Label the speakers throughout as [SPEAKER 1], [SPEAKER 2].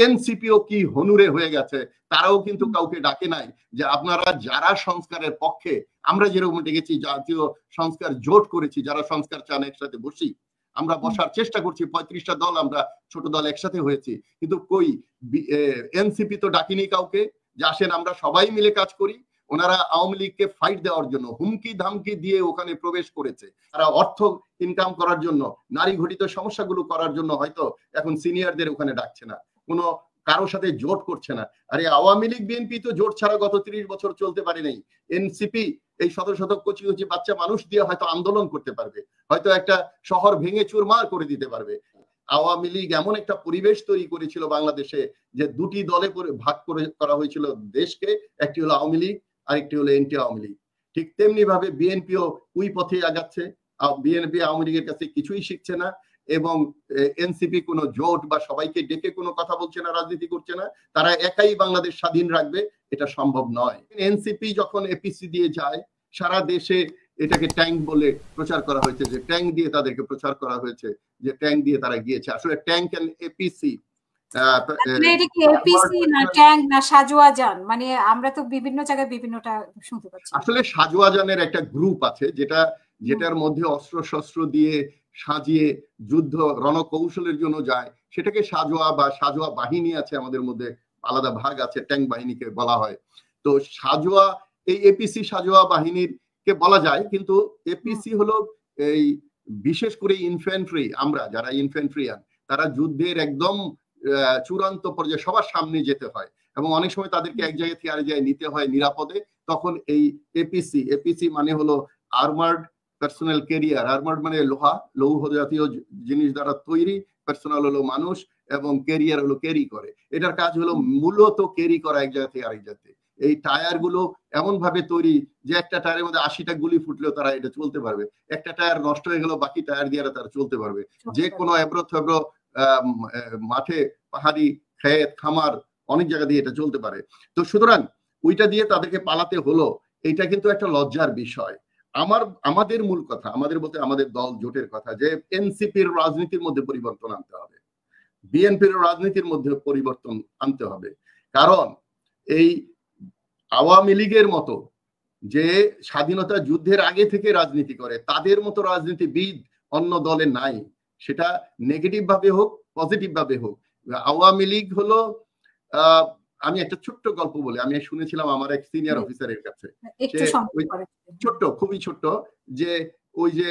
[SPEAKER 1] এনসিপিও কি হনুরে হয়ে গেছে, তারাও কিন্তু কাউকে ডাকে নাই যে আপনারা যারা সংস্কারের পক্ষে, আমরা যেরকম ডেকেছি জাতীয় সংস্কার জোট করেছি, যারা সংস্কার চান একসাথে বসি, আমরা বসার চেষ্টা করছি, 35টা দল আমরা ছোট দল একসাথে হয়েছি, কিন্তু কই এনসিপি তো ডাকিনি কাউকে যে আসেন আমরা সবাই মিলে কাজ করি। ওনারা আওয়ামী লীগকে ফাইট দেওয়ার জন্য হুমকি ধামকি দিয়ে ওখানে প্রবেশ করেছে, তারা অর্থ ইনকাম করার জন্য, নারী ঘটিত সমস্যাগুলো করার জন্য হয়তো এখন সিনিয়রদের ওখানে ডাকছে না, কোনো কারোর সাথে জোট করছে না। আরে আওয়ামী লীগ বিএনপি তো জোট ছাড়া গত 30 বছর চলতে পারে নাই। এনসিপি এই শত শত কচি কচি বাচ্চা মানুষ দিয়ে হয়তো আন্দোলন করতে পারবে, হয়তো একটা শহর ভেঙে চুরমার করে দিতে পারবে। আওয়ামী লীগ এমন একটা পরিবেশ তৈরি করেছিল বাংলাদেশে যে দুটি দলে ভাগ করে করা হয়েছিল দেশকে, একটি হলো আওয়ামী লীগ আরেকটি হলো এন্টি আওয়ামী লীগ। ঠিক তেমনি ভাবে বিএনপিও ওই পথে আগাচ্ছে। বিএনপি আওয়ামী লীগের কাছে কিছুই শিখছে না, এবং এনসিপি কোনো জোট বা সবাইকে ডেকে কোনো কথা বলছে না, রাজনীতি করছে না, তারা একাই বাংলাদেশ স্বাধীন রাখবে, এটা সম্ভব নয়। এনসিপি যখন এপিসি দিয়ে যায় সারা দেশে, এটাকে ট্যাঙ্ক বলে প্রচার করা হয়েছে, যে ট্যাঙ্ক দিয়ে তাদেরকে প্রচার করা হয়েছে, যে ট্যাঙ্ক দিয়ে তারা গিয়েছে। আসলে ট্যাঙ্ক এন্ড এপিসি,
[SPEAKER 2] মানে আমরা তো বিভিন্ন জায়গায় বিভিন্নটা শুনতে পাচ্ছি।
[SPEAKER 1] আসলে সাজোয়াজানের একটা গ্রুপ আছে যেটার মধ্যে অস্ত্র শস্ত্র দিয়ে সাজিয়ে যুদ্ধ রণকৌশলের জন্য যায়, সেটাকে সাজোয়া বা সাজোয়া বাহিনী আছে, আমাদের মধ্যে আলাদা ভাগ আছে, ট্যাঙ্ক বাহিনীকে বলা হয়। তো সাজোয়া, এই এপিসি সাজোয়া বাহিনীর কে বলা যায়, কিন্তু এপিসি হলো এই বিশেষ করে ইনফ্যান্ট্রি, আমরা যারা ইনফ্যান্ট্রিয়ান, তারা যুদ্ধের একদম চূড়ান্ত পর্যায়ে সবার সামনে যেতে হয়, এবং অনেক সময় তাদেরকে এক জায়গা থেকে আরেক জায়গায় নিতে হয় নিরাপদে। তখন এই এপিসি মানে হলো আর্মার্ড পার্সোনাল ক্যারিয়ার। আর্মার্ড মানে লৌহ জাতীয় জিনিস দ্বারা তৈরি, পার্সোনাল হলো মানুষ, এবং ক্যারিয়ার হলো ক্যারি করে। এটার কাজ হলো মূলত ক্যারি করা এক জায়গা থেকে আরেক জায়গাতে। এই টায়ার গুলো এমন ভাবে তৈরি যে একটা টায়ারের মধ্যে 80টা গুলি ফুটলেও তারা এটা চলতে পারবে, একটা টায়ার নষ্ট হয়ে গেল বাকি টায়ার দিয়ে তারা চলতে পারবে, যে কোনো এবড়ো থেবড়ো মাঠে, পাহাড়ি ক্ষেত খামার অনেক জায়গা দিয়ে এটা চলতে পারে। তো সুতরাং ওইটা দিয়ে তাদেরকে পালাতে হলো, এটা কিন্তু একটা লজ্জার বিষয়। আমাদের মূল কথা, আমাদের বলতে আমাদের দল জোটের কথা, যে এনসিপির রাজনীতির মধ্যে পরিবর্তন আনতে হবে, বিএনপির রাজনীতির মধ্যে পরিবর্তন আনতে হবে। কারণ এই আওয়ামী লীগের মতো যে স্বাধীনতা যুদ্ধের আগে থেকে রাজনীতি করে, তাদের মতো রাজনীতিবিদ অন্য দলে নাই, সেটা নেগেটিভ ভাবে হোক পজিটিভ ভাবে হোক। আওয়ামী লীগ হলো, আমি একটা ছোট্ট গল্প বলে, আমি শুনেছিলাম আমার এক সিনিয়র অফিসারের কাছে, ছোট্ট, খুবই ছোট্ট, যে ওই যে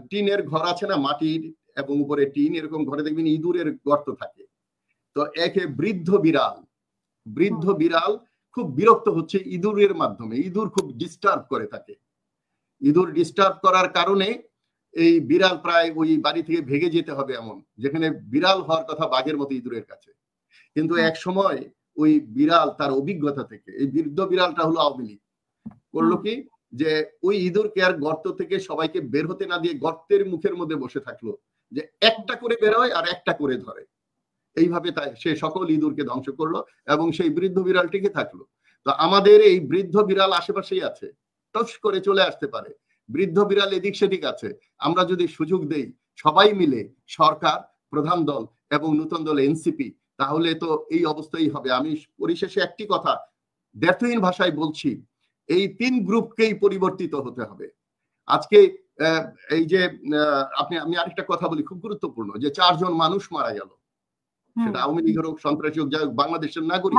[SPEAKER 1] টিনের ঘর আছে না, মাটির এবং উপরে টিন, এরকম ঘরে দেখবেন ইঁদুরের গর্ত থাকে। তো একে বৃদ্ধ বিড়াল খুব বিরক্ত হচ্ছে ইঁদুরের মাধ্যমে, ইঁদুর খুব ডিস্টার্ব করে থাকে। ইঁদুর ডিস্টার্ব করার কারণে এই বিড়াল প্রায় ওই বাড়ি থেকে ভেগে যেতে হবে, এমন যেখানে বিড়াল হওয়ার কথা বাঘের মতো ইঁদুরের কাছে। কিন্তু এক সময় ওই বিড়াল তার অভিজ্ঞতা থেকে, এই বৃদ্ধ বিড়ালটা হলো আওয়ামী লীগ, করলো কি, যে ওই ইঁদুরকে আর গর্ত থেকে সবাইকে বের হতে না দিয়ে গর্তের মুখের মধ্যে বসে থাকলো, যে একটা করে বের হয় আর একটা করে ধরে। এইভাবে সে সকল ইঁদুরকে ধ্বংস করলো, এবং সেই বৃদ্ধ বিড়াল টিকে থাকলো। তো আমাদের এই বৃদ্ধ বিড়াল আশেপাশেই আছে, টস করে চলে আসতে পারে, বৃদ্ধ বিড়াল এদিক সেদিক আছে। আমরা যদি সুযোগ দেই সবাই মিলে, সরকার, প্রধান দল এবং নতুন দল এনসিপি, তাহলে তো এই অবস্থাই হবে। আমি পরিশেষে একটি কথা দ্ব্যর্থহীন ভাষায় বলছি, এই 3 গ্রুপকেই পরিবর্তিত হতে হবে। আজকে এই যে আমি আরেকটা কথা বলি, খুব গুরুত্বপূর্ণ, যে 4 জন মানুষ মারা গেল, সেটা আওয়ামী লীগের হোক, সন্ত্রাসী হোক, যাই হোক, বাংলাদেশের নাগরিক,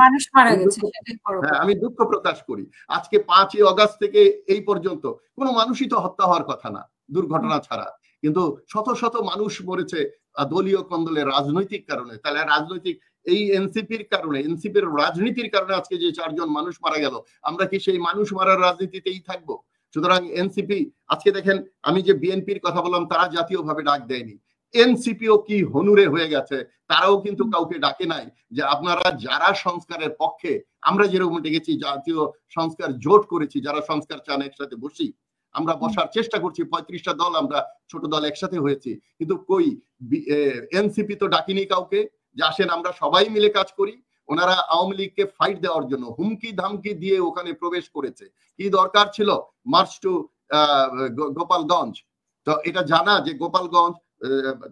[SPEAKER 1] হ্যাঁ, আমি দুঃখ প্রকাশ করি। আজকে 5ই আগস্ট থেকে এই পর্যন্ত কোনো মানুষই তো হত্যা হওয়ার কথা না, দুর্ঘটনা ছাড়া, কিন্তু শত শত মানুষ মরেছে দলীয় কন্দলে, রাজনৈতিক কারণে। তাহলে রাজনৈতিক এই এনসিপির কারণে, এনসিপির রাজনীতির কারণে আজকে যে 4 জন মানুষ মারা গেল, আমরা কি সেই মানুষ মারার রাজনীতিতেই থাকবো? সুতরাং এনসিপি, আজকে দেখেন আমি যে বিএনপির কথা বললাম, তারা জাতীয়ভাবে ডাক দেয়নি, এনসিপিও কি হনুরে হয়ে গেছে, তারাও কিন্তু কাউকে ডাকে নাই যে আপনারা যারা সংস্কারের পক্ষে, আমরা যেরকম ডেকেছি জাতীয় সংস্কার জোট করেছি, যারা সংস্কার চান একসাথে বসি, আমরা বসার চেষ্টা করছি, 35টা দল আমরা ছোট দল একসাথে হয়েছি, কিন্তু কই এনসিপি তো ডাকিনি কাউকে যে আসেন আমরা সবাই মিলে কাজ করি। ওনারা আওয়ামী লীগকে ফাইট দেওয়ার জন্য হুমকি ধামকি দিয়ে ওখানে প্রবেশ করেছে। কি দরকার ছিল মার্চ টু গোপালগঞ্জ? তো এটা জানা যে গোপালগঞ্জ,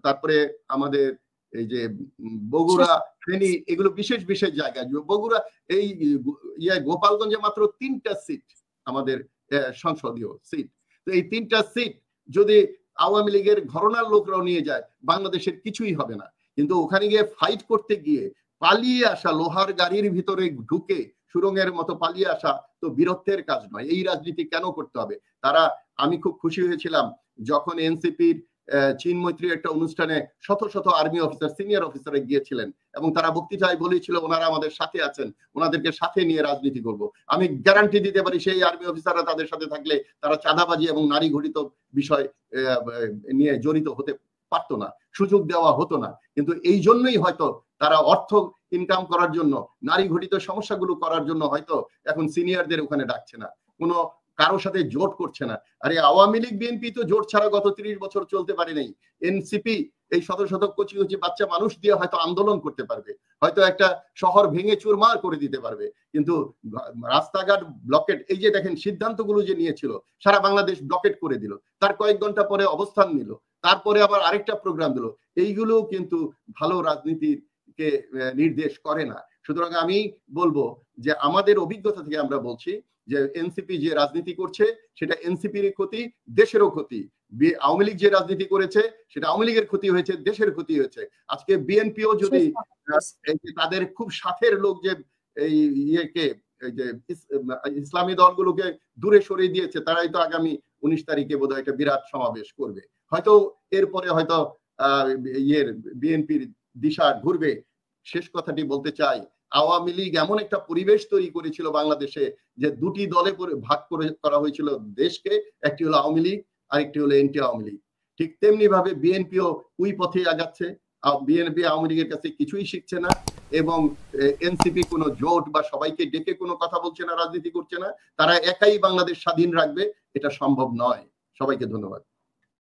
[SPEAKER 1] তারপরে আমাদের এই যে বগুড়া, ফেনী, এগুলো বিশেষ বিশেষ জায়গা। বগুড়া এই গোপালগঞ্জে মাত্র 3টা সিট আমাদের সংসদীয় সিট। তো এই 3টা সিট যদি আওয়ামী লীগের ঘরানার লোকরাও নিয়ে যায়, বাংলাদেশের কিছুই হবে না। কিন্তু ওখানে গিয়ে ফাইট করতে গিয়ে পালিয়ে আসা, লোহার গাড়ির ভিতরে ঢুকে সুরঙ্গের মতো পালিয়ে আসা তো বীরত্বের কাজ নয়। এই রাজনীতি কেন করতে হবে? আমি খুব খুশি হয়েছিলাম যখন এনসিপির চীন মৈত্রীর একটা অনুষ্ঠানে শত শত আর্মি অফিসার, সিনিয়র অফিসারে গিয়েছিলেন এবং তারা বক্তৃতায় বলেছিল ওনারা আমাদের সাথে আছেন, ওনাদেরকে সাথে নিয়ে রাজনীতি করব। আমি গ্যারান্টি দিতে পারি সেই আর্মি অফিসাররা তাদের সাথে থাকলে তারা চাঁদাবাজি এবং নারী ঘটিত বিষয় নিয়ে জড়িত হতে পারতো না, সুযোগ দেওয়া হতো না। কিন্তু এই জন্যই হয়তো তারা অর্থ ইনকাম করার জন্য, নারী ঘটিত সমস্যাগুলো করার জন্য হয়তো এখন সিনিয়রদের ওখানে ডাকছে না, কোনো কারোর সাথে জোট করছে না। আরে আওয়ামী লীগ বিএনপি তো জোট ছাড়া গত 30 বছর চলতে পারে নাই। এনসিপি এই শত শত কচি কচি বাচ্চা মানুষ দিয়ে হয়তো আন্দোলন করতে পারবে, হয়তো একটা শহর ভেঙে চুরমার করে দিতে পারবে, কিন্তু রাস্তাঘাট ব্লকেট, এই যে দেখেন সিদ্ধান্তগুলো যে নিয়েছিল, সারা বাংলাদেশ ব্লকেট করে দিল, তার কয়েক ঘন্টা পরে অবস্থান নিল, তারপরে আবার আরেকটা প্রোগ্রাম দিল, এইগুলো কিন্তু ভালো রাজনীতিকে নির্দেশ করে না। সুতরাং আমি বলবো যে আমাদের অভিজ্ঞতা থেকে আমরা বলছি যে এনসিপি যে রাজনীতি করছে সেটা এনসিপির ক্ষতি, দেশেরও ক্ষতি। আওয়ামী লীগ যে রাজনীতি করেছে সেটা আওয়ামী লীগের ক্ষতি হয়েছে, দেশের ক্ষতি হয়েছে। আজকে বিএনপিও যদি তাদের খুব সাথের লোক যে এই ইসলামী দলগুলোকে দূরে সরিয়ে দিয়েছে, তারাই তো আগামী 19 তারিখে বোধহয় একটা বিরাট সমাবেশ করবে, হয়তো এরপরে হয়তো বিএনপির দিশা ঘুরবে। শেষ কথাটি বলতে চাই, আওয়ামী লীগ এমন একটা পরিবেশ তৈরি করেছিল বাংলাদেশে যে দুটি দলে ভাগ করা হয়েছিল দেশকে, একটি হলো আওয়ামী লীগ আর একটি হলো এনটি আওয়ামী লীগ। ঠিক তেমনি ভাবে বিএনপিও ওই পথে আগাচ্ছে। বিএনপি আওয়ামী লীগের কাছে কিছুই শিখছে না এবং এনসিপি কোনো জোট বা সবাইকে ডেকে কোনো কথা বলছে না, রাজনীতি করছে না। তারা একাই বাংলাদেশ স্বাধীন রাখবে, এটা সম্ভব নয়। সবাইকে ধন্যবাদ।